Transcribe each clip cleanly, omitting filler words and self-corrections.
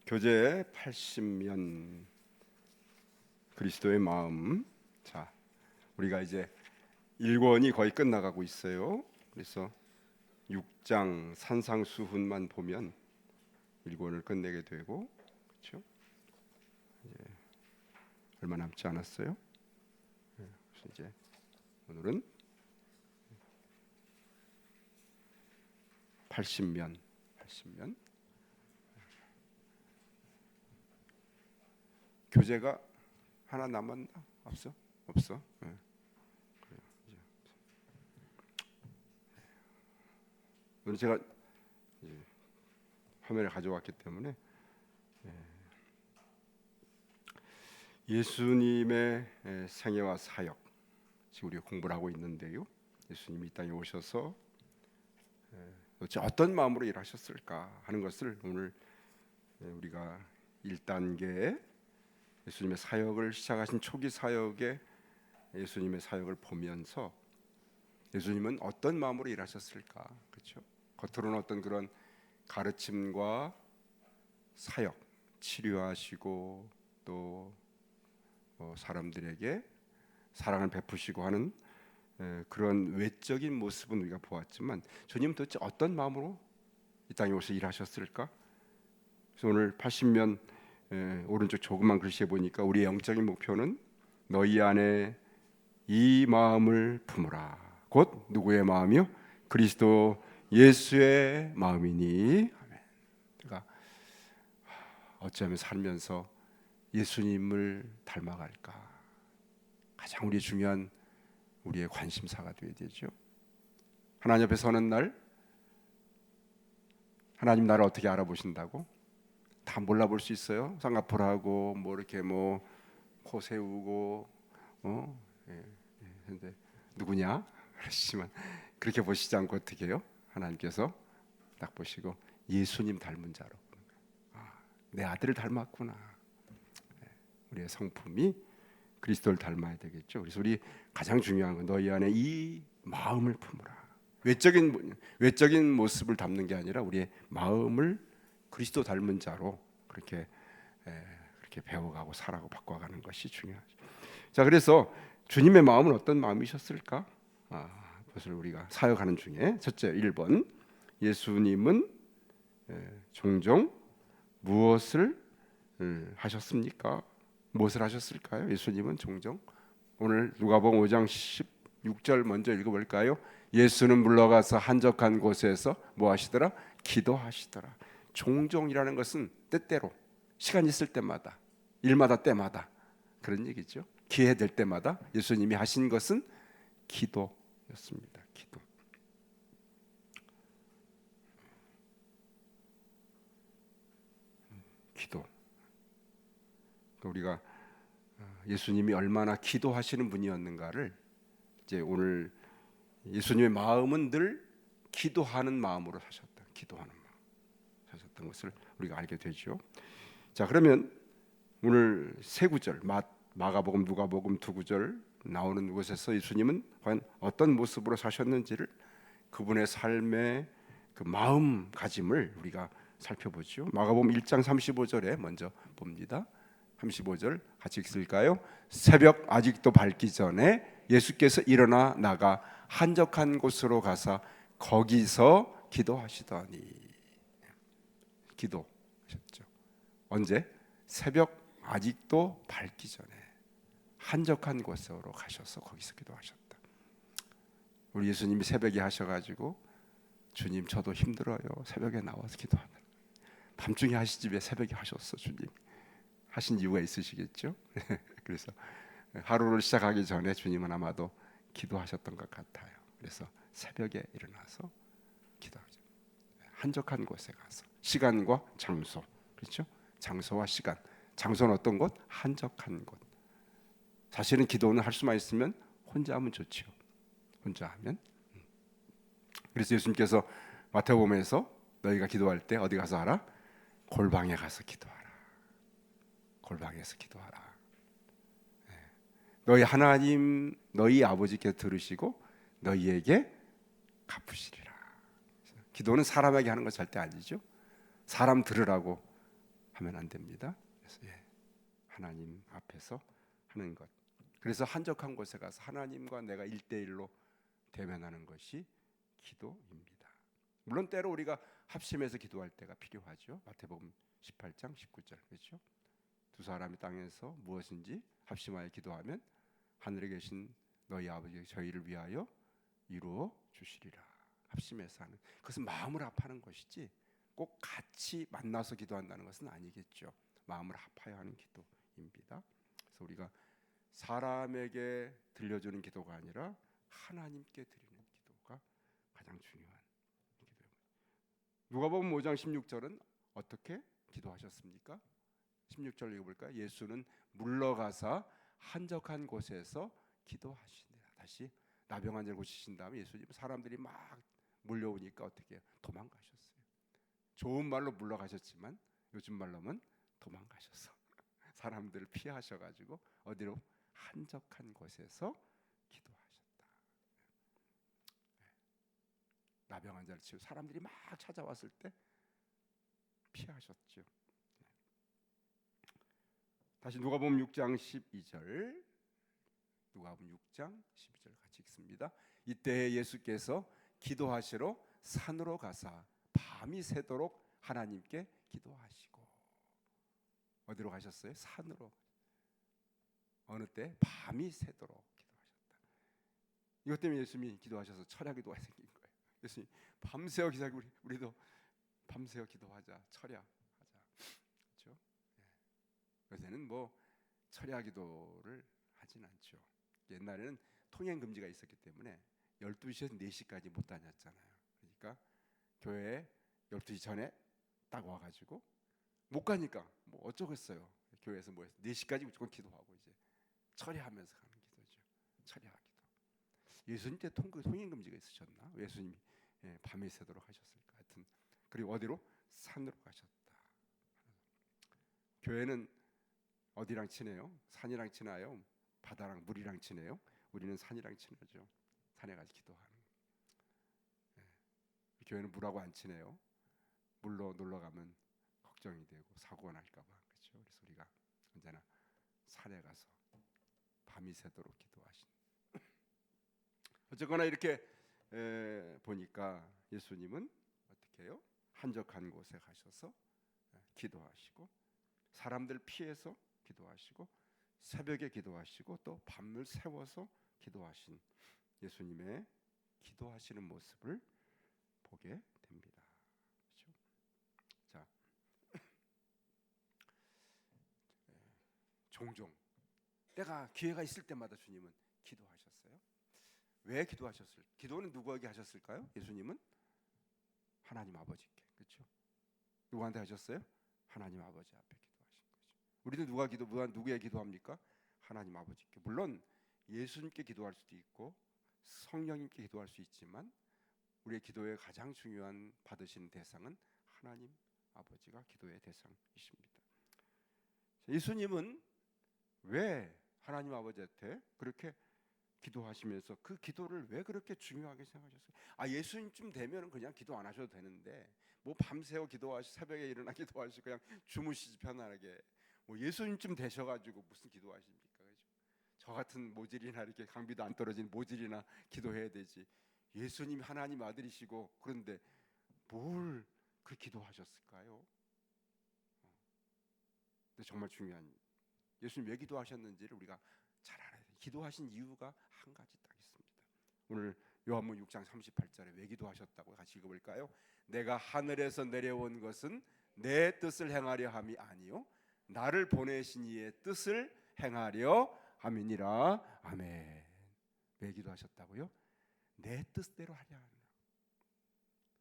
교제 80년 그리스도의 마음. 자, 우리가 이제 1권이 거의 끝나가고 있어요. 그래서 6장 산상수훈만 보면 1권을 끝내게 되고, 그렇죠? 이제 얼마 남지 않았어요. 그래서 이제 오늘은 80면 교재가 하나 남았나? 없어? 네. 그래요. 이제. 오늘 제가 화면을 가져왔기 때문에 예수님의 생애와 사역, 지금 우리가 공부를 하고 있는데요. 예수님이 이 땅에 오셔서 도대체 어떤 마음으로 일하셨을까 하는 것을 오늘 우리가 1단계 예수님의 사역을 시작하신 초기 사역에 예수님의 사역을 보면서 예수님은 어떤 마음으로 일하셨을까, 그렇죠? 겉으로는 어떤 그런 가르침과 사역, 치료하시고 또 사람들에게 사랑을 베푸시고 하는 그런 외적인 모습은 우리가 보았지만 주님 도대체 어떤 마음으로 이 땅에 오셔서 일하셨을까? 그래서 오늘 80면 오른쪽 조그만 글씨에 보니까 우리의 영적인 목표는 너희 안에 이 마음을 품으라. 곧 누구의 마음이요? 그리스도 예수의 마음이니. 그러니까 어쩌면 살면서 예수님을 닮아갈까? 가장 우리 중요한 우리의 관심사가 되어야 되죠. 하나님 앞에 서는 날, 하나님 나를 어떻게 알아보신다고? 다 몰라볼 수 있어요. 쌍꺼풀하고 뭐 이렇게 뭐 코 세우고 근데 누구냐? 그러시지만 그렇게 보시지 않고 어떻게 해요? 하나님께서 딱 보시고 예수님 닮은 자로, 내 아들을 닮았구나. 우리의 성품이 그리스도를 닮아야 되겠죠. 그래서 우리 가장 중요한 건 너희 안에 이 마음을 품으라. 외적인 모습을 담는 게 아니라 우리의 마음을 그리스도 닮은 자로 그렇게 배워가고 살아가고 바꿔가는 것이 중요하죠. 자, 그래서 주님의 마음은 어떤 마음이셨을까? 그것을 우리가 사역하는 중에 첫째 1번, 예수님은 종종 무엇을 하셨습니까? 무엇을 하셨을까요? 예수님은 종종. 오늘 누가복음 5장 16절 먼저 읽어볼까요? 예수는 물러가서 한적한 곳에서 뭐 하시더라? 기도하시더라. 종종이라는 것은 때때로, 시간 있을 때마다, 일마다 때마다 그런 얘기죠. 기회 될 때마다 예수님이 하신 것은 기도였습니다. 기도. 우리가 예수님이 얼마나 기도하시는 분이었는가를 이제 오늘 예수님의 마음은 늘 기도하는 마음으로 사셨다. 기도하는 마음 사셨던 것을 우리가 알게 되죠. 자, 그러면 오늘 세 구절 마가복음, 누가복음 두 구절 나오는 곳에서 예수님은 과연 어떤 모습으로 사셨는지를, 그분의 삶의 그 마음가짐을 우리가 살펴보죠. 마가복음 1장 35절에 먼저 봅니다. 35절 같이 읽을까요? 새벽 아직도 밝기 전에 예수께서 일어나 나가 한적한 곳으로 가사 거기서 기도하시더니. 기도하셨죠. 언제? 새벽 아직도 밝기 전에 한적한 곳으로 가셔서 거기서 기도하셨다. 우리 예수님이 새벽에 하셔가지고 주님 저도 힘들어요. 새벽에 나와서 기도하는. 밤중에 하시지 왜 새벽에 하셨어? 주님 하신 이유가 있으시겠죠. 그래서 하루를 시작하기 전에 주님은 아마도 기도하셨던 것 같아요. 그래서 새벽에 일어나서 기도하죠. 한적한 곳에 가서 시간과 장소, 그렇죠? 장소와 시간. 장소는 어떤 곳? 한적한 곳. 사실은 기도는 할 수만 있으면 혼자 하면 좋죠. 혼자 하면. 그래서 예수님께서 마태복음에서 너희가 기도할 때 어디 가서 하라? 골방에 가서 기도하라. 골방에서 기도하라. 너희 하나님, 너희 아버지께서 들으시고 너희에게 갚으시리라. 기도는 사람에게 하는 거 절대 아니죠. 사람 들으라고 하면 안 됩니다. 그래서 하나님 앞에서 하는 것. 그래서 한적한 곳에 가서 하나님과 내가 1대1로 대면하는 것이 기도입니다. 물론 때로 우리가 합심해서 기도할 때가 필요하죠. 마태복음 18장 19절 그렇죠? 두 사람이 땅에서 무엇인지 합심하여 기도하면 하늘에 계신 너희 아버지 저희를 위하여 이루어 주시리라. 합심해서 하는 그것은 마음을 합하는 것이지 꼭 같이 만나서 기도한다는 것은 아니겠죠. 마음을 합하여 하는 기도입니다. 그래서 우리가 사람에게 들려주는 기도가 아니라 하나님께 드리는 기도가 가장 중요한 기도입니다. 누가복음 5장 16절은 어떻게 기도하셨습니까? 16절 읽어볼까요? 예수는 물러가사 한적한 곳에서 기도하시니라. 다시 나병 환자를 고치신 다음에 예수님 사람들이 막 몰려오니까 어떻게 해요? 도망가셨어요. 좋은 말로 물러가셨지만 요즘 말로는 도망가셔서 사람들을 피하셔가지고 어디로? 한적한 곳에서 기도하셨다. 나병 환자를 치고 사람들이 막 찾아왔을 때 피하셨죠. 다시 누가복음 6장 12절 누가복음 6장 12절 같이 읽습니다. 이때 예수께서 기도하시러 산으로 가사 밤이 새도록 하나님께 기도하시고 어디로 가셨어요? 산으로. 어느 때? 밤이 새도록 기도하셨다. 이것 때문에 예수님이 기도하셔서 철야기도가 생긴 거예요. 예수님 밤새워 기도하고 우리도 밤새워 기도하자. 철야하자. 그렇죠? 요새는 뭐 철야기도를 하진 않죠. 옛날에는 통행 금지가 있었기 때문에 12시에서 4시까지 못 다녔잖아요. 그러니까 교회에 12시 전에 딱 와가지고 못 가니까 뭐 어쩌겠어요. 교회에서 뭐 4시까지 무조건 기도하고 이제 철야하면서 가는 기도죠. 철야기도. 예수님 때 통행 금지가 있으셨나? 예수님이 밤이 새도록 하셨을까? 하여튼 그리고 어디로? 산으로 가셨다. 교회는 어디랑 친해요? 산이랑 친해요? 바다랑 물이랑 친해요? 우리는 산이랑 친하죠. 산에 가서 기도하는. 교회는 물하고 안 친해요. 물로 놀러 가면 걱정이 되고 사고가 날까봐 그렇죠. 그래서 우리가 언제나 산에 가서 밤이 새도록 기도하신. 어쨌거나 이렇게 보니까 예수님은 어떻게 해요? 한적한 곳에 가셔서 기도하시고 사람들 피해서 기도하시고 새벽에 기도하시고 또 밤을 새워서 기도하신 예수님의 기도하시는 모습을 보게 됩니다. 그렇죠? 자, 종종 때가 기회가 있을 때마다 주님은 기도하셨어요. 왜 기도하셨을? 기도는 누구에게 하셨을까요? 예수님은 하나님 아버지께. 그렇죠? 누구한테 하셨어요? 하나님 아버지 앞에 기도하신 거죠. 우리도 누구에게 기도합니까? 하나님 아버지께. 물론 예수님께 기도할 수도 있고 성령님께 기도할 수 있지만 우리의 기도의 가장 중요한 받으시는 대상은 하나님 아버지가 기도의 대상이십니다. 예수님은 왜 하나님 아버지한테 그렇게 기도하시면서 그 기도를 왜 그렇게 중요하게 생각하셨어요? 예수님쯤 되면 그냥 기도 안 하셔도 되는데 뭐 밤새워 기도하시고 새벽에 일어나 기도하시고 그냥 주무시지 편안하게 뭐 예수님쯤 되셔가지고 무슨 기도하십니까? 그죠? 저 같은 모질이나 이렇게 강비도 안 떨어진 모질이나 기도해야 되지. 예수님 하나님 아들이시고 그런데 뭘 그 기도하셨을까요? 근데 정말 중요한 예수님 왜 기도하셨는지를 우리가 잘 알아야 돼요. 기도하신 이유가 한 가지 딱 있습니다. 오늘 요한복음 6장 38절에 왜 기도하셨다고 같이 읽어볼까요? 내가 하늘에서 내려온 것은 내 뜻을 행하려 함이 아니요 나를 보내신 이의 뜻을 행하려 함이니라. 아멘. 왜 기도하셨다고요? 내 뜻대로 하려 하는.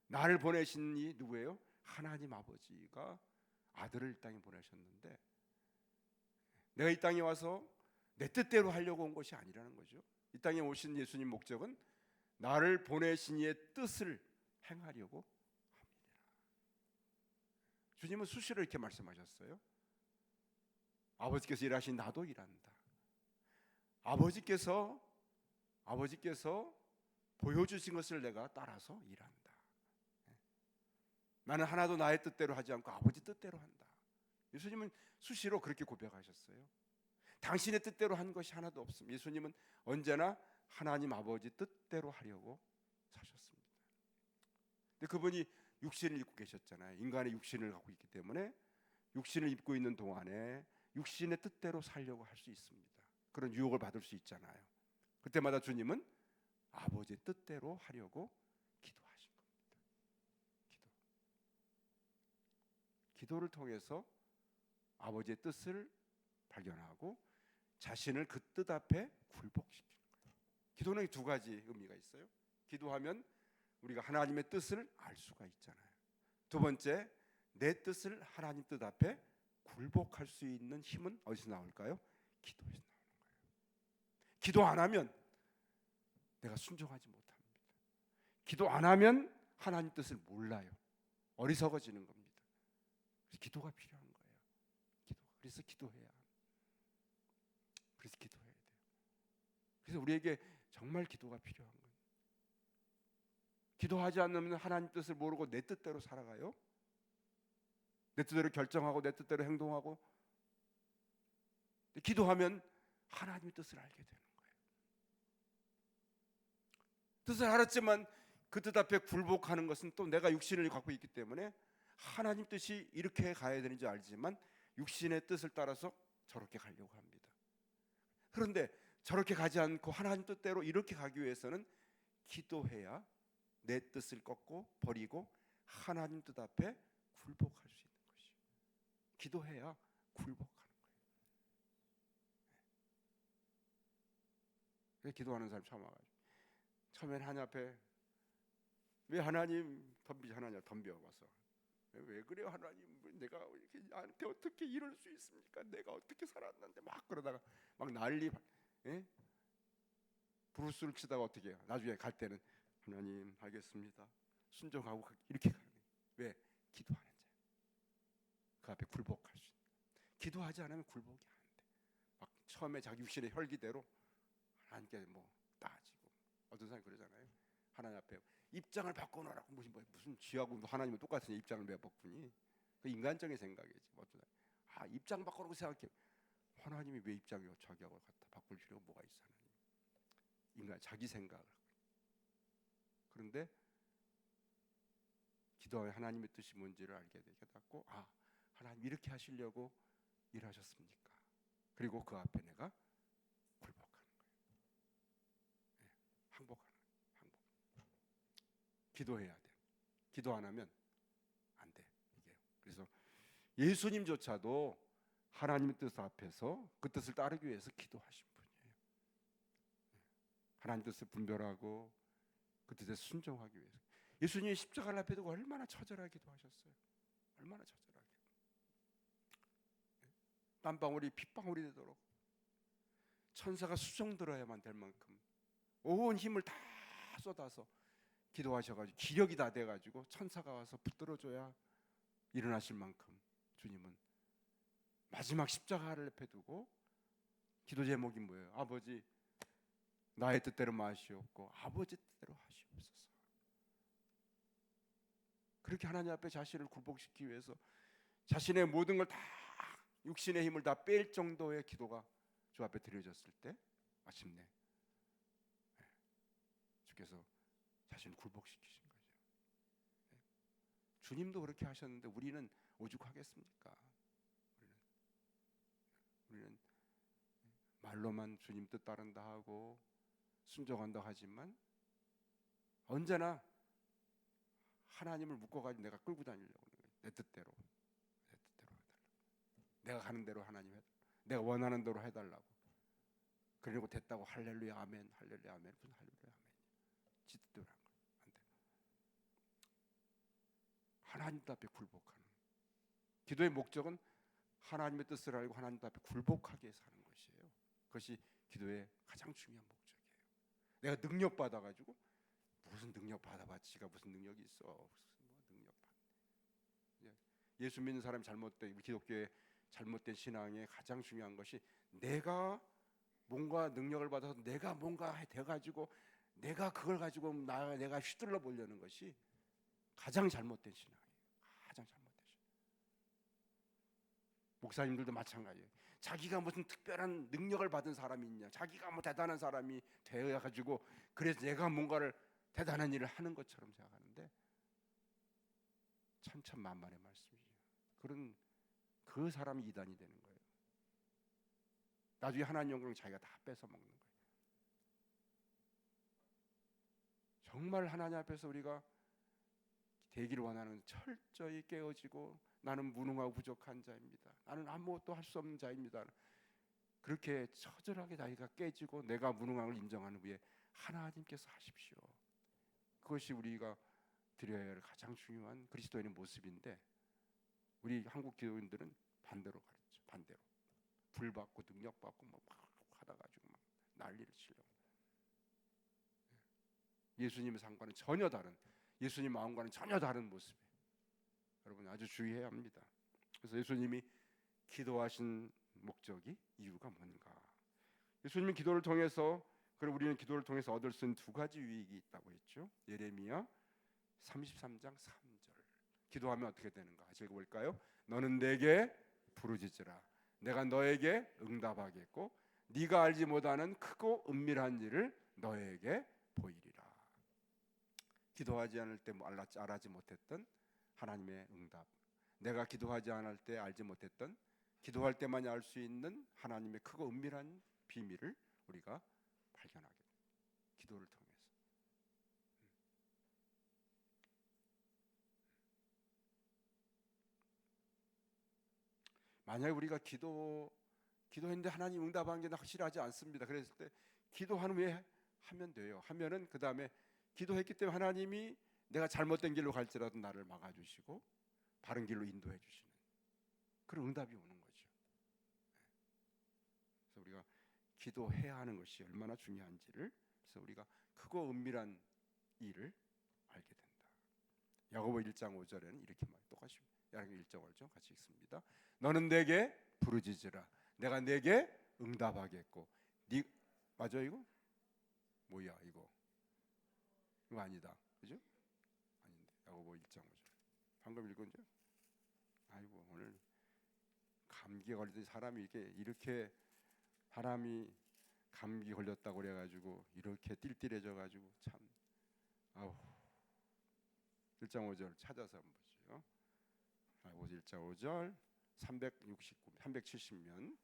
나를 보내신 이 누구예요? 하나님 아버지가 아들을 이 땅에 보내셨는데 내가 이 땅에 와서 내 뜻대로 하려고 온 것이 아니라는 거죠. 이 땅에 오신 예수님 목적은 나를 보내신 이의 뜻을 행하려고 합니다. 주님은 수시로 이렇게 말씀하셨어요. 아버지께서 일하신 나도 일한다. 아버지께서 보여주신 것을 내가 따라서 일한다. 나는 하나도 나의 뜻대로 하지 않고 아버지 뜻대로 한다. 예수님은 수시로 그렇게 고백하셨어요. 당신의 뜻대로 한 것이 하나도 없습니다. 예수님은 언제나 하나님 아버지 뜻대로 하려고 사셨습니다. 근데 그분이 육신을 입고 계셨잖아요. 인간의 육신을 갖고 있기 때문에 육신을 입고 있는 동안에 육신의 뜻대로 살려고 할 수 있습니다. 그런 유혹을 받을 수 있잖아요. 그때마다 주님은 아버지의 뜻대로 하려고 기도하신 겁니다. 기도를 통해서 아버지의 뜻을 발견하고 자신을 그 뜻 앞에 굴복시키는 거예요. 기도는 두 가지 의미가 있어요. 기도하면 우리가 하나님의 뜻을 알 수가 있잖아요. 두 번째, 내 뜻을 하나님 뜻 앞에 굴복할 수 있는 힘은 어디서 나올까요? 기도에서 나오는 거예요. 기도 안 하면 내가 순종하지 못합니다. 기도 안 하면 하나님 뜻을 몰라요. 어리석어지는 겁니다. 그래서 기도가 필요한 거예요. 그래서 기도해야 합니다. 그래서 기도해야 돼요. 그래서 우리에게 정말 기도가 필요한 거예요. 기도하지 않으면 하나님 뜻을 모르고 내 뜻대로 살아가요. 내 뜻대로 결정하고 내 뜻대로 행동하고. 기도하면 하나님의 뜻을 알게 되는 거예요. 뜻을 알았지만 그 뜻 앞에 굴복하는 것은 또 내가 육신을 갖고 있기 때문에 하나님 뜻이 이렇게 가야 되는지 알지만 육신의 뜻을 따라서 저렇게 가려고 합니다. 그런데 저렇게 가지 않고 하나님 뜻대로 이렇게 가기 위해서는 기도해야 내 뜻을 꺾고 버리고 하나님 뜻 앞에 굴복할 수 있는 것이요. 기도해야 굴복하는 거예요. 그래서 기도하는 사람 처음 와가지고 처음엔 하나님 앞에 왜 하나님 덤벼와서 왜 그래요 하나님, 내가 이렇게 나한테 어떻게 이럴 수 있습니까? 내가 어떻게 살았는데 막 그러다가 막 난리, 예? 브루스를 치다가 어떻게 해요? 나중에 갈 때는 하나님 알겠습니다 순종하고 이렇게 가는 거예요. 왜? 기도하는 자예요. 그 앞에 굴복할 수 있는. 기도하지 않으면 굴복이 안 돼. 막 처음에 자기 육신의 혈기대로 하나님께 뭐 따지고, 어떤 사람이 그러잖아요. 하나님 앞에 입장을 바꿔놓으라고. 무슨 쥐하고 하나님은 똑같은 입장을 왜 바꾸니? 그 인간적인 생각이지. 어떤 사람 입장 바꾸라고 생각해. 하나님이 왜 입장이 자기하고 같아? 바꿀 필요가 뭐가 있어? 하나님. 인간 자기 생각을. 그런데 기도하면 하나님의 뜻이 뭔지를 알게 되게 닫고, 하나님 이렇게 하시려고 일하셨습니까? 그리고 그 앞에 내가 굴복하는 거예요. 네, 항복하는 거예요. 항복. 기도해야 돼. 기도 안 하면 안 돼. 이게. 그래서 예수님조차도 하나님의 뜻 앞에서 그 뜻을 따르기 위해서 기도하신 분이에요. 하나님 뜻을 분별하고 그 뜻에 순종하기 위해서. 예수님이 십자가를 앞에 두고 얼마나 처절하게 기도하셨어요. 얼마나 처절하게. 땀방울이 핏방울이 되도록 천사가 수정 들어야만 될 만큼 온 힘을 다 쏟아서 기도하셔가지고 기력이 다 돼가지고 천사가 와서 붙들어줘야 일어나실 만큼 주님은 마지막 십자가를 옆에 두고 기도 제목이 뭐예요? 아버지 나의 뜻대로 마시옵고 아버지 뜻대로 하시옵소서. 그렇게 하나님 앞에 자신을 굴복시키기 위해서 자신의 모든 걸 다, 육신의 힘을 다 뺄 정도의 기도가 주 앞에 드려졌을 때 마침내 주께서 자신을 굴복시키신 거죠. 주님도 그렇게 하셨는데 우리는 오죽하겠습니까? 우리는 말로만 주님 뜻 따른다 하고 순종한다 하지만 언제나 하나님을 묶어가지고 내가 끌고 다니려고 하는 거예요. 내 뜻대로 해달라고. 내가 가는 대로 하나님 해달라고. 내가 원하는 대로 해달라고. 그리고 됐다고 할렐루야 아멘, 할렐루야 아멘, 무슨 할렐루야 아멘. 지 뜻대로 한 거예요. 안 돼. 하나님 앞에 굴복하는. 기도의 목적은 하나님의 뜻을 알고 하나님 앞에 굴복하게 사는 것이에요. 그것이 기도의 가장 중요한 목적이에요. 내가 능력 받아가지고 무슨 능력 받아봤지가 무슨 능력이 있어? 무슨 뭐 능력 받? 예수 믿는 사람이 잘못된 기독교의 잘못된 신앙의 가장 중요한 것이 내가 뭔가 능력을 받아서 내가 뭔가 돼가지고 내가 그걸 가지고 내가 휘둘러 보려는 것이 가장 잘못된 신앙이에요. 가장 잘못된 신앙. 목사님들도 마찬가지예요. 자기가 무슨 특별한 능력을 받은 사람이 있냐, 자기가 뭐 대단한 사람이 되어 가지고 그래서 내가 뭔가를 대단한 일을 하는 것처럼 생각하는데 천천만만의 말씀이에요. 그런 그 사람이 이단이 되는 거예요. 나중에 하나님 영광 자기가 다 뺏어 먹는 거예요. 정말 하나님 앞에서 우리가 되기를 원하는 철저히 깨어지고 나는 무능하고 부족한 자입니다. 나는 아무것도 할 수 없는 자입니다. 그렇게 처절하게 자기가 깨지고 내가 무능함을 인정하는 후에 하나님께서 하십시오. 그것이 우리가 드려야 할 가장 중요한 그리스도인의 모습인데 우리 한국 기독인들은 반대로 가르쳐. 반대로 불 받고 능력 받고 막 하다 가지고 막 난리를 치려고. 예수님의 상과는 전혀 다른, 예수님 마음과는 전혀 다른 모습이에요. 여러분 아주 주의해야 합니다. 그래서 예수님이 기도하신 목적이 이유가 뭔가? 예수님이 기도를 통해서, 그리고 우리는 기도를 통해서 얻을 수 있는 두 가지 유익이 있다고 했죠. 예레미야 33장 3절. 기도하면 어떻게 되는가? 같이 읽어볼까요? 너는 내게 부르짖으라. 내가 너에게 응답하겠고 네가 알지 못하는 크고 은밀한 일을 너에게 보이리라. 기도하지 않을 때 알지 못했던 하나님의 응답, 내가 기도하지 않을 때 알지 못했던, 기도할 때만 알 수 있는 하나님의 크고 은밀한 비밀을 우리가 발견하게 됩니다. 기도를 통해서. 만약에 우리가 기도했는데 하나님 응답한 게 확실하지 않습니다. 그랬을 때 기도한 후에 하면 돼요. 하면은 그 다음에 기도했기 때문에 하나님이 내가 잘못된 길로 갈지라도 나를 막아주시고 바른 길로 인도해 주시는 그런 응답이 오는 거죠. 그래서 우리가 기도해야 하는 것이 얼마나 중요한지를, 그래서 우리가 크고 은밀한 일을 알게 된다. 야고보 1장 5절에는 이렇게 말, 똑같이 야고보 1장 5절 같이 읽습니다. 너는 내게 부르짖으라. 내가 내게 응답하겠고. 네 맞아 이거? 뭐야 이거? 이거 아니다. 그죠? 아닌데. 야고보 1장 5절. 방금 읽은 줄? 아이고 오늘 감기 걸리던 사람이 이렇게 사람이 감기 걸렸다고 그래가지고 이렇게 띨띨해져 가지고 참 아우. 1장 5절 찾아서 한번 보죠. 1장 5절 369, 370면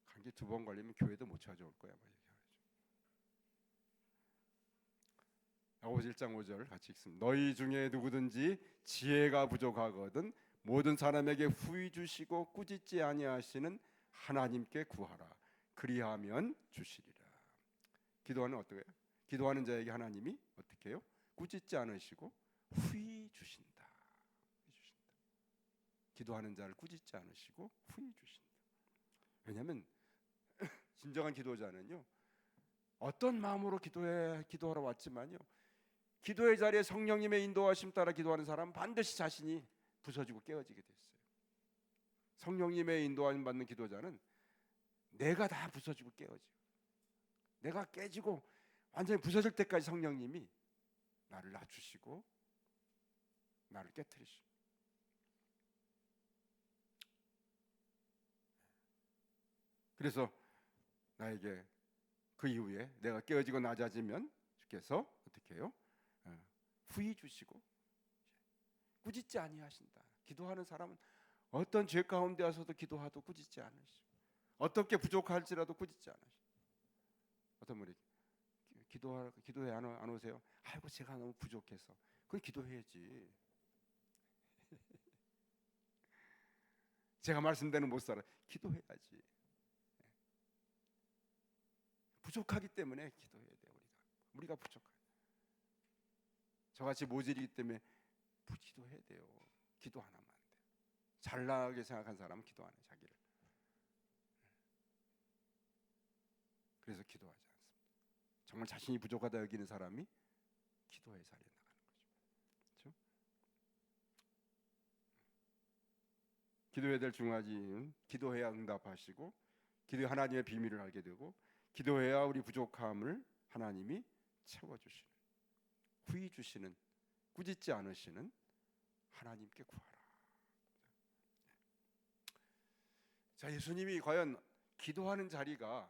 감기 2번 걸리면 교회도 못 찾아올 거야. 야고보 1장 5절 같이 읽습니다. 너희 중에 누구든지 지혜가 부족하거든 모든 사람에게 후히 주시고 꾸짖지 아니하시는 하나님께 구하라. 그리하면 주시리라. 기도하는 어떻게 해요? 기도하는 자에게 하나님이 어떻게 해요? 꾸짖지 않으시고 후히 주신다. 기도하는 자를 꾸짖지 않으시고 후히 주신다. 왜냐하면 진정한 기도자는요, 어떤 마음으로 기도하러 왔지만요, 기도의 자리에 성령님의 인도하심 따라 기도하는 사람은 반드시 자신이 부서지고 깨어지게 됐어요. 성령님의 인도하심 받는 기도자는 내가 다 부서지고 깨어지고, 내가 깨지고 완전히 부서질 때까지 성령님이 나를 낮추시고 나를 깨트리시고. 그래서 나에게 그 이후에 내가 깨어지고 낮아지면 주께서 어떻게 해요? 후히 주시고 꾸짖지 아니하신다. 기도하는 사람은 어떤 죄 가운데 와서도 기도하도 꾸짖지 않으시고 어떻게 부족할지라도 꾸짖지 않으시고. 어떤 분이 기도해 안 오세요? 아이고 제가 너무 부족해서. 그건 기도해야지. 제가 말씀대로 못 살아. 기도해야지. 부족하기 때문에 기도해야 돼요. 우리가 부족해. 저같이 모질이기 때문에 기도해야 돼요. 기도 안 하면 안 돼요. 잘나게 생각한 사람은 기도 안 해, 자기를. 그래서 기도하지 않습니다. 정말 자신이 부족하다 여기는 사람이 기도의 자리에 나가는 거죠. 그렇죠? 기도해야 될 중요한 이유는 기도해야 응답하시고 기도해 하나님의 비밀을 알게 되고 기도해야 우리 부족함을 하나님이 채워주시는, 후히 주시는, 꾸짖지 않으시는 하나님께 구하라. 자, 예수님이 과연 기도하는 자리가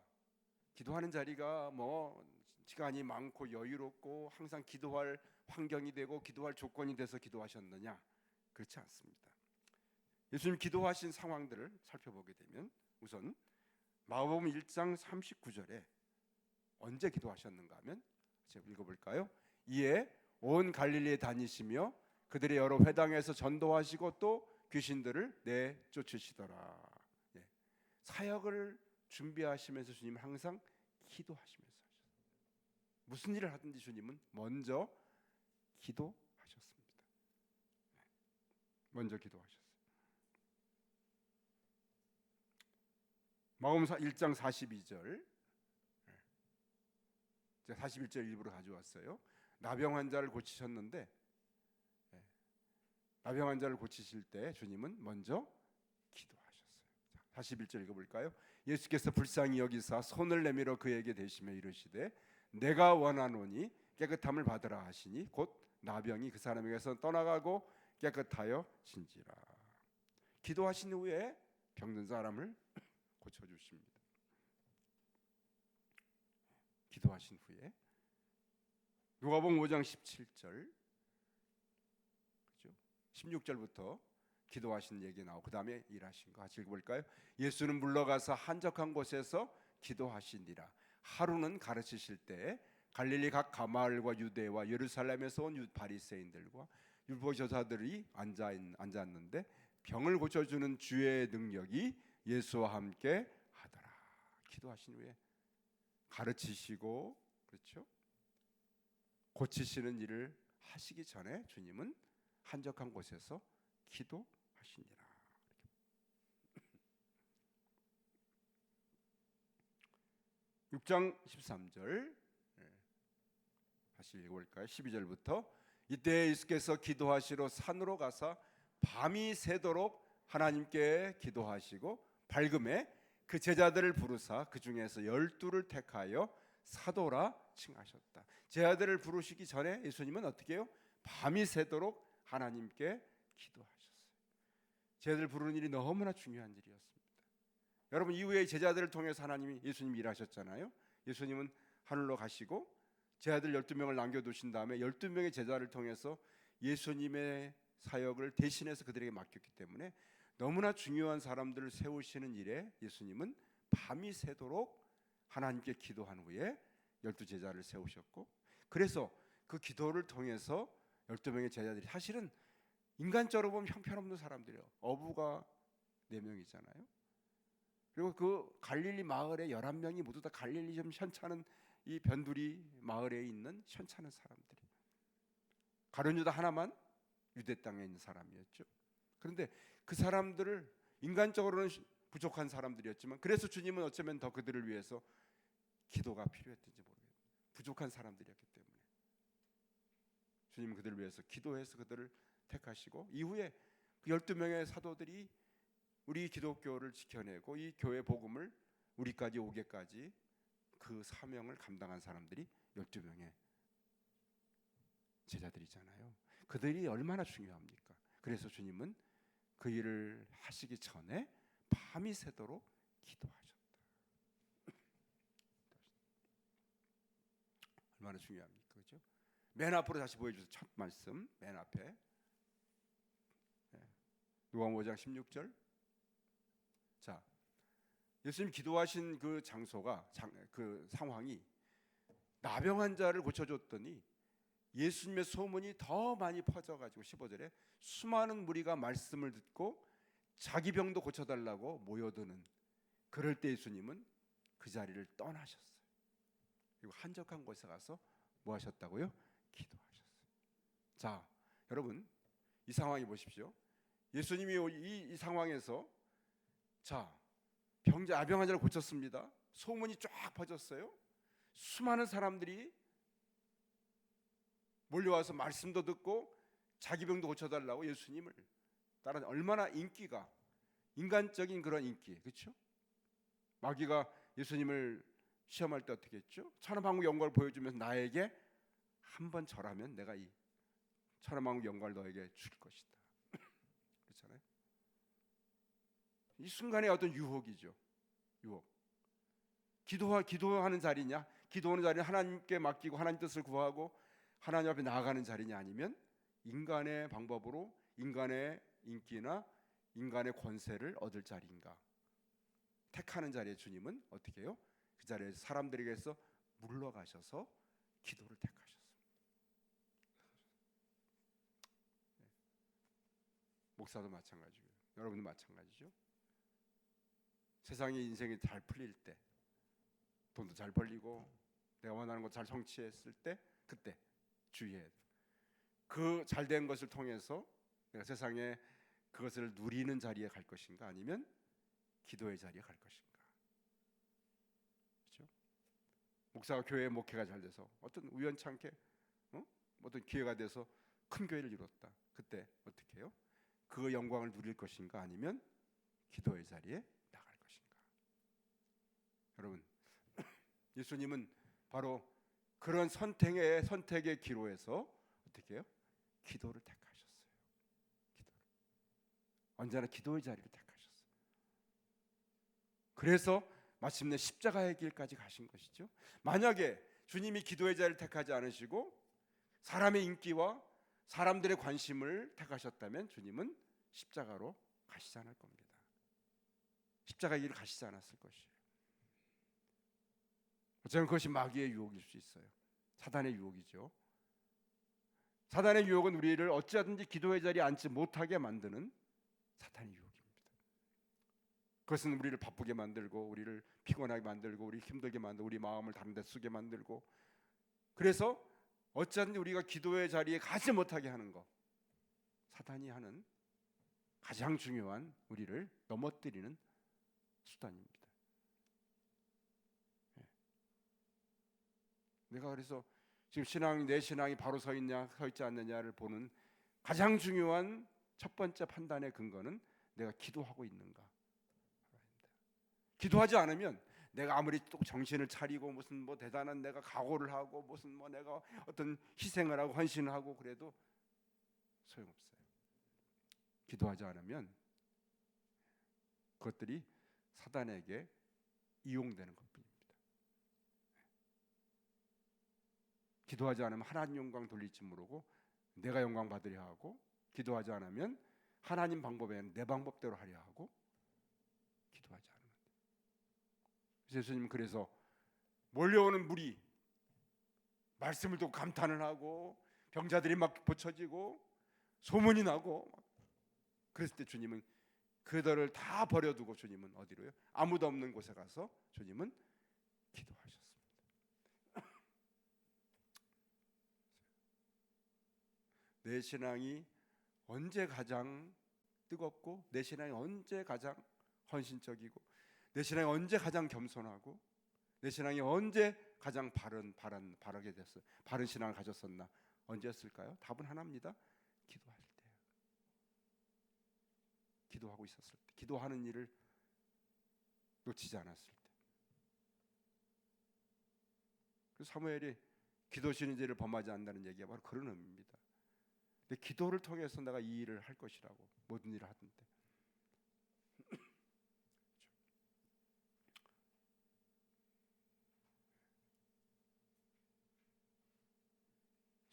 뭐 시간이 많고 여유롭고 항상 기도할 환경이 되고 기도할 조건이 돼서 기도하셨느냐? 그렇지 않습니다. 예수님 기도하신 상황들을 살펴보게 되면 우선 마가복음 1장 39절에 언제 기도하셨는가 하면 제가 읽어볼까요? 이에 온 갈릴리에 다니시며 그들의 여러 회당에서 전도하시고 또 귀신들을 내쫓으시더라. 예. 사역을 준비하시면서 주님 항상 기도하시면서 하셨어요. 무슨 일을 하든지 주님은 먼저 기도하셨습니다. 먼저 기도하셨어요. 마가복음 1장 42절, 제가 41절 일부러 가져왔어요. 나병 환자를 고치셨는데, 나병 환자를 고치실 때 주님은 먼저 기도하셨어요. 41절 읽어볼까요? 예수께서 불쌍히 여기사 손을 내밀어 그에게 대시며 이르시되 내가 원하노니 깨끗함을 받으라 하시니 곧 나병이 그 사람에게서 떠나가고 깨끗하여 진지라. 기도하신 후에 병든 사람을 고쳐주십니다. 기도하신 후에 누가복음 5장 17절, 그죠? 16절부터 기도하신 얘기 나오고 그 다음에 일하신 거 같이 읽어볼까요? 예수는 물러가서 한적한 곳에서 기도하시니라. 하루는 가르치실 때 갈릴리 각 가마을과 유대와 예루살렘에서 온 바리새인들과 율법교사들이 앉았는데 병을 고쳐주는 주의 능력이 예수와 함께 하더라. 기도하신 후에 가르치시고, 그렇죠? 고치시는 일을 하시기 전에 주님은 한적한 곳에서 기도하시니라. 6장 13절 다시 읽어볼까요? 12절부터 이때 예수께서 기도하시러 산으로 가사 밤이 새도록 하나님께 기도하시고 밝음에 그 제자들을 부르사 그 중에서 12를 택하여 사도라 칭하셨다. 제자들을 부르시기 전에 예수님은 어떻게 해요? 밤이 새도록 하나님께 기도하셨어요. 제자들 부르는 일이 너무나 중요한 일이었습니다. 여러분, 이후에 제자들을 통해서 예수님이 일하셨잖아요. 예수님은 하늘로 가시고 제자들 12명을 남겨두신 다음에 12명의 제자를 통해서 예수님의 사역을 대신해서 그들에게 맡겼기 때문에 너무나 중요한 사람들을 세우시는 일에 예수님은 밤이 새도록 하나님께 기도한 후에 12제자를 세우셨고, 그래서 그 기도를 통해서 12명의 제자들이 사실은 인간적으로 보면 형편없는 사람들이에요. 어부가 4명이잖아요. 그리고 그 갈릴리 마을에 11명이 모두 다 갈릴리 좀 현찮은 이 변두리 마을에 있는 현찮은 사람들이, 가룟 유다 하나만 유대 땅에 있는 사람이었죠. 그런데 그 사람들을 인간적으로는 부족한 사람들이었지만 그래서 주님은 어쩌면 더 그들을 위해서 기도가 필요했던지 모르겠어요. 부족한 사람들이었기 때문에 주님은 그들을 위해서 기도해서 그들을 택하시고, 이후에 그 12명의 사도들이 우리 기독교를 지켜내고 이 교회 복음을 우리까지 오게까지 그 사명을 감당한 사람들이 12명의 제자들이잖아요. 그들이 얼마나 중요합니까? 그래서 주님은 그 일을 하시기 전에 밤이 새도록 기도하셨다. 얼마나 중요합니까? 그렇죠? 맨 앞으로 다시 보여주세요. 첫 말씀 맨 앞에 누가복음 5장 16절. 자, 예수님 기도하신 그 장소가 그 상황이 나병 환자를 고쳐줬더니 예수님의 소문이 더 많이 퍼져가지고 15절에 수많은 무리가 말씀을 듣고 자기 병도 고쳐달라고 모여드는, 그럴 때 예수님은 그 자리를 떠나셨어요. 그리고 한적한 곳에 가서 뭐 하셨다고요? 기도하셨어요. 자, 여러분, 이 상황이 보십시오. 예수님이 이 상황에서 자, 아병 환자를 고쳤습니다. 소문이 쫙 퍼졌어요. 수많은 사람들이 몰려와서 말씀도 듣고 자기 병도 고쳐달라고 예수님을 따라, 얼마나 인기가, 인간적인 그런 인기, 그렇죠? 마귀가 예수님을 시험할 때 어떻게 했죠? 천하만국 영광을 보여주면서 나에게 한 번 절하면 내가 이 천하만국 영광을 너에게 줄 것이다. 그렇잖아요. 이 순간의 어떤 유혹이죠. 유혹. 기도하는 자리냐? 기도하는 자리는 하나님께 맡기고 하나님 뜻을 구하고 하나님 앞에 나아가는 자리냐, 아니면 인간의 방법으로 인간의 인기나 인간의 권세를 얻을 자리인가? 택하는 자리에 주님은 어떻게 해요? 그 자리에 사람들에게서 물러가셔서 기도를 택하셨습니다. 목사도 마찬가지고요. 여러분도 마찬가지죠. 세상의 인생이 잘 풀릴 때, 돈도 잘 벌리고 내가 원하는 것 잘 성취했을 때, 그때 주의해야 돼. 그 잘된 것을 통해서 내가 세상에 그것을 누리는 자리에 갈 것인가, 아니면 기도의 자리에 갈 것인가. 그렇죠? 목사가 교회 목회가 잘 돼서 어떤 우연찮게 어떤 기회가 돼서 큰 교회를 이뤘다. 그때 어떻게 해요? 그 영광을 누릴 것인가, 아니면 기도의 자리에 나갈 것인가. 여러분, 예수님은 바로 그런 선택의 기로에서 어떻게 해요? 기도를 택하셨어요. 기도를. 언제나 기도의 자리를 택하셨어요. 그래서 마침내 십자가의 길까지 가신 것이죠. 만약에 주님이 기도의 자리를 택하지 않으시고 사람의 인기와 사람들의 관심을 택하셨다면 주님은 십자가로 가시지 않을 겁니다. 십자가의 길을 가시지 않았을 것이에요. 저는 그것이 마귀의 유혹일 수 있어요. 사단의 유혹이죠. 사단의 유혹은 우리를 어찌하든지 기도의 자리에 앉지 못하게 만드는 사탄의 유혹입니다. 그것은 우리를 바쁘게 만들고 우리를 피곤하게 만들고 우리 힘들게 만들고 우리 마음을 다른 데 쓰게 만들고, 그래서 어찌하든지 우리가 기도의 자리에 가지 못하게 하는 것, 사탄이 하는 가장 중요한 우리를 넘어뜨리는 수단입니다. 내가 그래서 지금 내 신앙이 바로 서 있냐 서 있지 않느냐를 보는 가장 중요한 첫 번째 판단의 근거는 내가 기도하고 있는가. 기도하지 않으면 내가 아무리 또 정신을 차리고 무슨 뭐 대단한 내가 각오를 하고 무슨 뭐 내가 어떤 희생을 하고 헌신을 하고 그래도 소용없어요. 기도하지 않으면 그것들이 사단에게 이용되는 것뿐입니다. 기도하지 않으면 하나님 영광 돌릴지 모르고 내가 영광 받으려 하고, 기도하지 않으면 하나님 방법에 아니라 내 방법대로 하려 하고, 기도하지 않으면 예수님은 그래서 몰려오는 무리, 말씀을 듣고 감탄을 하고 병자들이 막 고쳐지고 소문이 나고, 그랬을 때 주님은 그들을 다 버려두고 주님은 어디로요? 아무도 없는 곳에 가서 주님은 기도하셨습니다. 내 신앙이 언제 가장 뜨겁고, 내 신앙이 언제 가장 헌신적이고, 내 신앙이 언제 가장 겸손하고, 내 신앙이 언제 가장 바르게 됐어요? 바른 신앙을 가졌었나? 언제였을까요? 답은 하나입니다. 기도할 때. 기도하고 있었을 때, 기도하는 일을 놓치지 않았을 때. 그래서 사무엘이 기도시는 죄를 범하지 않는다는 얘기가 바로 그런 의미입니다. 근데 기도를 통해서 내가 이 일을 할 것이라고, 모든 일을 하던데.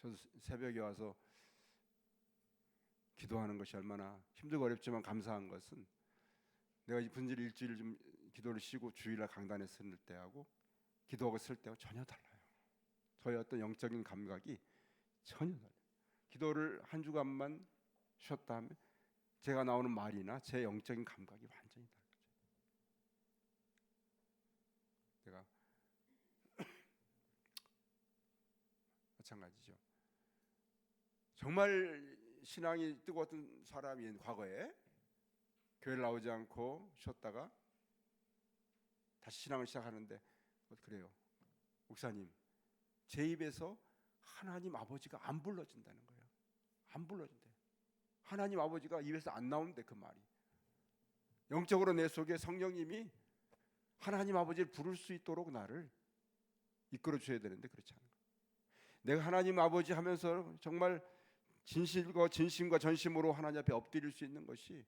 저도 새벽에 와서 기도하는 것이 얼마나 힘들고 어렵지만 감사한 것은, 내가 이 분질 일주일 좀 기도를 쉬고 주일날 강단에 쓸 때하고 기도하고 쓸 때하고 전혀 달라요. 저의 어떤 영적인 감각이 전혀 달라요. 기도를 한 주간만 쉬었다 하면 제가 나오는 말이나 제 영적인 감각이 완전히 달라요. 내가 마찬가지죠. 정말 신앙이 뜨거웠던 사람이 과거에 교회를 나오지 않고 쉬었다가 다시 신앙을 시작하는데 그래요. 목사님, 제 입에서 하나님 아버지가 안 불러진다는 거예요. 안 불러진대. 하나님 아버지가 입에서 안 나오는데, 그 말이. 영적으로 내 속에 성령님이 하나님 아버지를 부를 수 있도록 나를 이끌어 주셔야 되는데 그렇지 않은 거예요. 내가 하나님 아버지 하면서 정말 진심과 전심으로 하나님 앞에 엎드릴 수 있는 것이,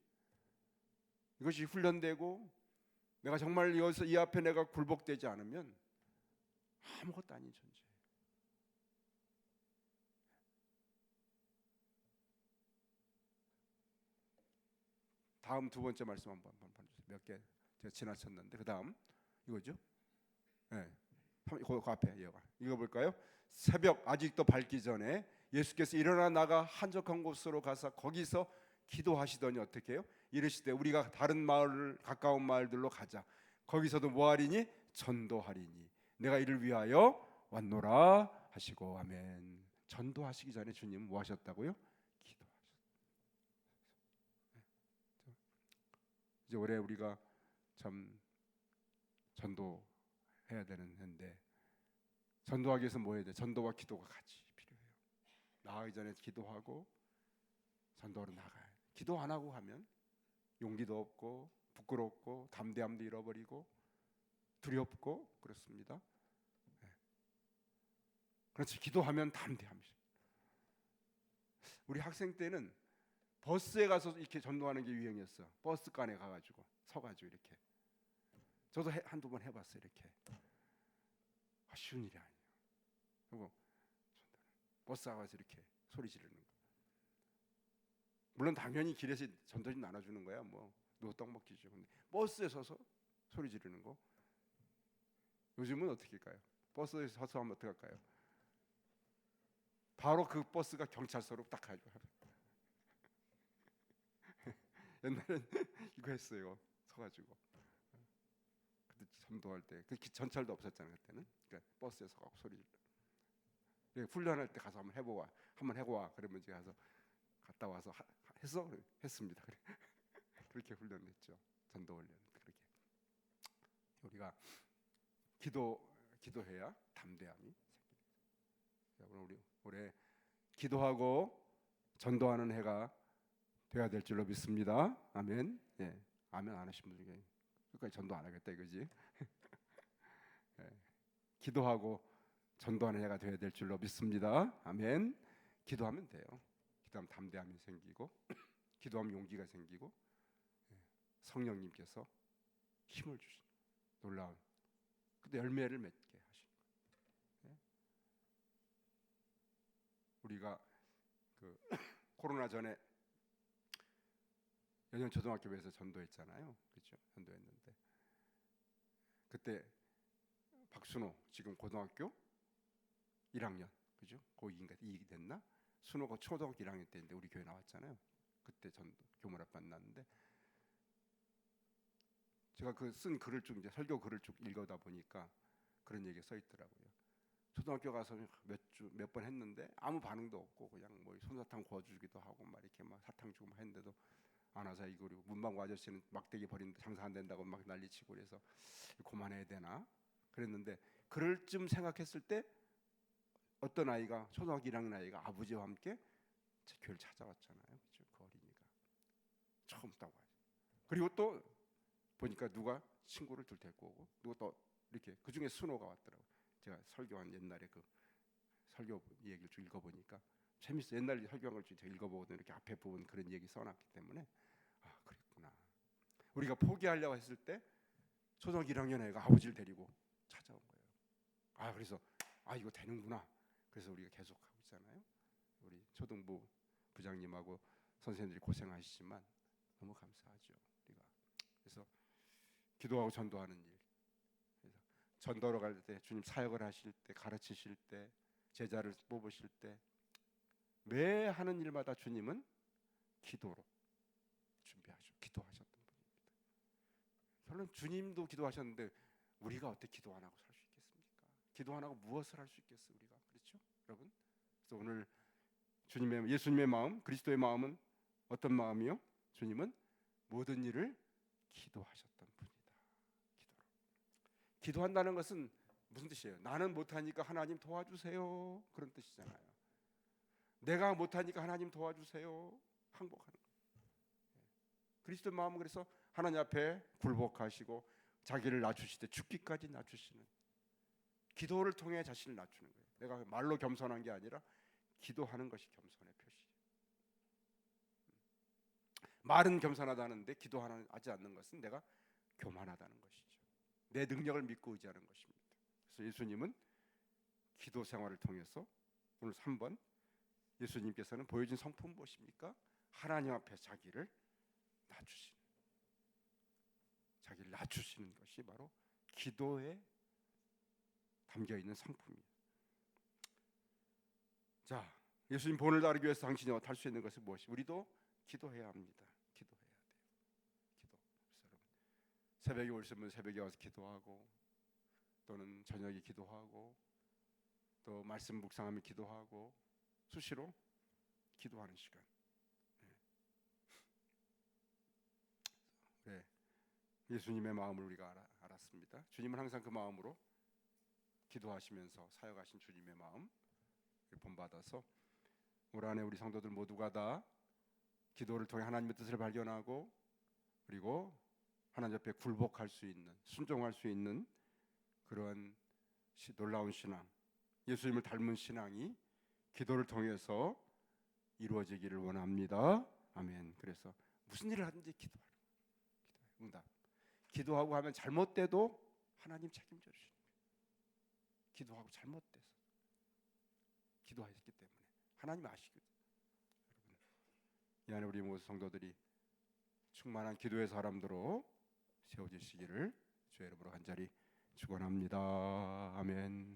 이것이 훈련되고 내가 정말 여기서 이 앞에 내가 굴복되지 않으면 아무것도 아닌 존재. 다음 두 번째 말씀 한번 봐주세요. 몇 개 제가 지나쳤는데 그 다음 이거죠. 네. 그 앞에 이거 볼까요? 새벽 아직도 밝기 전에 예수께서 일어나 나가 한적한 곳으로 가서 거기서 기도하시더니 어떻게 해요? 이르시되 우리가 다른 마을 가까운 마을들로 가자. 거기서도 뭐하리니? 전도하리니 내가 이를 위하여 왔노라 하시고. 아멘. 전도하시기 전에 주님 뭐 하셨다고요? 기도하셨어요. 이제 올해 우리가 참 전도해야 되는 해인데, 전도하기 위해서 뭐 해야 돼? 전도와 기도가 같이 필요해요. 나가기 전에 기도하고 전도로 나가야 돼. 기도 안 하고 가면 용기도 없고 부끄럽고 담대함도 잃어버리고 두렵고 그렇습니다. 그렇지, 기도하면 담대함이죠. 우리 학생 때는 버스에 가서 이렇게 전도하는 게 유행이었어. 버스간에 가가지고 서가지고 이렇게. 저도 한두 번 해봤어요. 이렇게. 쉬운 일이 아니에요. 그리고 버스 가서 이렇게 소리 지르는 거. 물론 당연히 길에서 전도 좀 나눠주는 거야. 뭐 노떡 먹기죠. 근데 버스에 서서 소리 지르는 거. 요즘은 어떻게 할까요? 버스에 서서 하면 어떻게 할까요? 바로 그 버스가 경찰서로 딱 가죠. 옛날엔 이거 했어요. 서가지고. 그때 전도할 때 그 전철도 없었잖아요. 그때는. 그러니까 버스에 서가고 소리 지르. 훈련할 때 가서 한번 해고 와. 그러면 제가 가서 갔다 와서 했어? 했습니다. 그래. 그렇게 훈련했죠. 전도 훈련. 그렇게 우리가 기도해야 담대함이 생깁니다. 우리 올해 기도하고 전도하는 해가 돼야 될 줄로 믿습니다. 아멘. 예, 아멘 안 하신 분 중에 끝까지 전도 안 하겠다 이거지. 예, 기도하고 전도하는 해가 돼야 될 줄로 믿습니다. 아멘. 기도하면 돼요. 기도하면 담대함이 생기고, 기도하면 용기가 생기고, 성령님께서 힘을 주신 놀라운 근데 열매를 맺게 하시는 거예요. 우리가 그 코로나 전에 연연 초등학교에서 전도했잖아요. 그렇죠? 전도했는데 그때 박순호 지금 고등학교 1학년 그죠? 고2인가 2기 됐나? 순호가 초등학교 1학년 때인데 우리 교회 나왔잖아요. 그때 전도 교문 앞 만났는데 제가 그 쓴 글을 쭉 이제 설교 글을 쭉 읽어다 보니까 그런 얘기 써 있더라고요. 초등학교 가서 몇 번 했는데 아무 반응도 없고 그냥 뭐 솜사탕 구워주기도 하고 막 이렇게 막 사탕 주고 막 했는데도 안 와서 이거 그리고 문방구 아저씨는 막대기 버리는데 장사 안 된다고 막 난리치고 그래서 그만해야 되나 그랬는데 그럴 쯤 생각했을 때 어떤 아이가 초등학교 1학년 아이가 아버지와 함께 제 교회를 찾아왔잖아요. 그렇죠? 그 어린이가 처음 딱 와요. 그리고 또 보니까 누가 친구를 둘 데리고 오고 누가 또 이렇게 그 중에 순호가 왔더라고요. 제가 설교한 옛날에 그 설교 얘기를 좀 읽어보니까 재밌어. 옛날 설교한 걸 제가 읽어보거든요. 이렇게 앞에 부분 그런 얘기 써놨기 때문에 아 그랬구나. 우리가 포기하려고 했을 때 초등학교 1학년 애가 아버지를 데리고 찾아온 거예요. 아 그래서 아 이거 되는구나. 그래서 우리가 계속 하고 있잖아요. 우리 초등부 부장님하고 선생님들이 고생하시지만 너무 감사하죠. 우리가 그래서 기도하고 전도하는 일. 그래서 전도로 갈 때 주님 사역을 하실 때 가르치실 때 제자를 뽑으실 때 매 하는 일마다 주님은 기도로 준비하셨 기도하셨던 분입니다. 결론 주님도 기도하셨는데 우리가 어떻게 기도 안 하고 살 수 있겠습니까? 기도 안 하고 무엇을 할 수 있겠어요 우리가? 그렇죠, 여러분? 그래서 오늘 예수님의 마음, 그리스도의 마음은 어떤 마음이요? 주님은 모든 일을 기도하셨던 분이다. 기도로. 기도한다는 것은 무슨 뜻이에요? 나는 못하니까 하나님 도와주세요. 그런 뜻이잖아요. 내가 못하니까 하나님 도와주세요. 항복하는 거예요. 그리스도의 마음은 그래서 하나님 앞에 굴복하시고 자기를 낮추실 때 죽기까지 낮추시는 기도를 통해 자신을 낮추는 거예요. 내가 말로 겸손한 게 아니라 기도하는 것이 겸손의 표시예요. 말은 겸손하다는데 기도하지 않는 것은 내가 교만하다는 것이죠. 내 능력을 믿고 의지하는 것입니다. 그래서 예수님은 기도 생활을 통해서 오늘 3번 예수님께서는 보여준 성품은 무엇입니까? 하나님 앞에 자기를 낮추시는 것이 바로 기도에 담겨 있는 성품이에요. 자, 예수님 본을 따르기 위해서 당신이 할 수 있는 것은 무엇이? 우리도 기도해야 합니다. 기도해야 돼요. 기도. 그래서 여러분 새벽에 오시면 새벽에 와서 기도하고, 또는 저녁에 기도하고, 또 말씀 묵상하며 기도하고, 수시로 기도하는 시간. 네. 예수님의 마음을 우리가 알았습니다. 주님은 항상 그 마음으로 기도하시면서 사역하신 주님의 마음 본받아서 올 한해 우리 성도들 모두가 다 기도를 통해 하나님의 뜻을 발견하고, 그리고 하나님 옆에 굴복할 수 있는, 순종할 수 있는 그러한 놀라운 신앙, 예수님을 닮은 신앙이 기도를 통해서 이루어지기를 원합니다. 아멘. 그래서 무슨 일을 하든지 기도하는 거예요. 응답. 기도하고 하면 잘못돼도 하나님 책임져 주시는 거예요. 기도하고 잘못돼서 기도했기 때문에 하나님 아시거든요. 여러분, 이 안에 우리 모든 성도들이 충만한 기도의 사람들로 세워지시기를 주의 이름으로 간절히 축원합니다. 아멘.